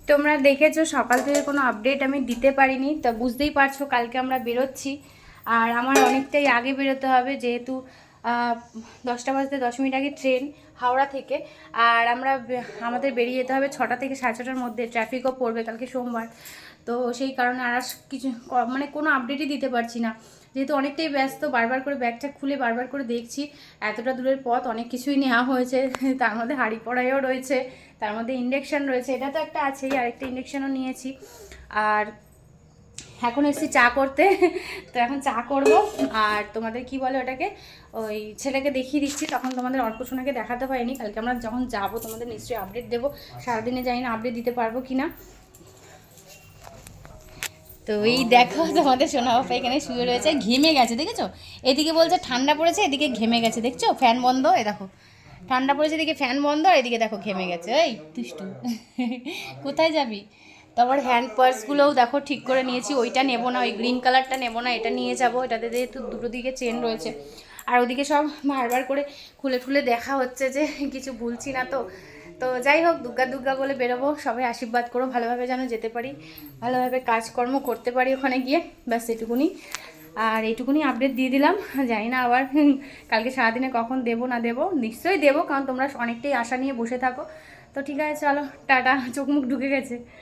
তোমরা দেখেছো সকাল থেকে কোনো আপডেট আমি দিতে পারিনি, তো বুঝতেই পারছো কালকে আমরা বেরোচ্ছি। আর আমার অনেকটাই আগে বেরোতে হবে, যেহেতু 10টা বাজতে 10 মিনিট আগে ট্রেন হাওড়া থেকে। আর আমাদের বেরিয়ে যেতে হবে 6টা থেকে 6:30টার মধ্যে, ট্রাফিকও পড়বে কালকে সোমবার। তো সেই কারণে আর কিছু মানে কোনো আপডেটই দিতে পারছি না, যেহেতু অনেকটাই ব্যস্ত। বারবার করে ব্যাগটা খুলে বারবার করে দেখছি, এতটা দূরের পথ অনেক কিছুই নেওয়া হয়েছে, তার মধ্যে হাঁড়ি কড়াইও রয়েছে, তার মধ্যে ইন্ডাকশান রয়েছে, এটা তো একটা আছেই, আরেকটা ইন্ডাকশানও নিয়েছি। আর এখন এসেছি চা করতে, তো এখন চা করব। আর তোমাদের কি বলে ওটাকে, ওই ছেলেকে দেখিয়ে দিচ্ছি, তখন তোমাদের অর্কসোনাকে দেখাতে পারিনি। কালকে আমরা যখন যাব তোমাদের নিশ্চয়ই আপডেট দেবো, সারাদিনে জানি না আপডেট দিতে পারবো কি না। তো এই দেখো তোমাদের সোনা বাবা এখানে শুয়ে রয়েছে, ঘেমে গেছে দেখেছো। এদিকে বলছে ঠান্ডা পড়েছে, এদিকে ঘেমে গেছে, দেখছো ফ্যান বন্ধ। এ দেখো ঠান্ডা পড়েছে, এদিকে ফ্যান বন্ধ, আর এদিকে দেখো ঘেমে গেছে। এই দুষ্টু, কোথায় যাবি? তো আমার হ্যান্ড পার্সগুলোও দেখো ঠিক করে নিয়েছি, ওইটা নেবো না, ওই গ্রিন কালারটা নেবো না, এটা নিয়ে যাবো। এটাতে যেহেতু দুটো দিকে চেন রয়েছে, আর ওদিকে সব বারবার করে খুলে খুলে দেখা হচ্ছে যে কিছু ভুলছি না। তো তো যাই হোক, দুর্গা দুর্গা বলে বেরোবো, সবাই আশীর্বাদ করো ভালোভাবে যেন যেতে পারি, ভালোভাবে কাজকর্ম করতে পারি ওখানে গিয়ে, ব্যাস এটুকুনি। আর এইটুকুনি আপডেট দিয়ে দিলাম, জানি না আবার কালকে সারাদিনে কখন দেবো না দেবো, নিশ্চয়ই দেবো, কারণ তোমরা অনেকটাই আশা নিয়ে বসে থাকো। তো ঠিক আছে, চলো টাটা, চোখ মুখ ঢুকে গেছে।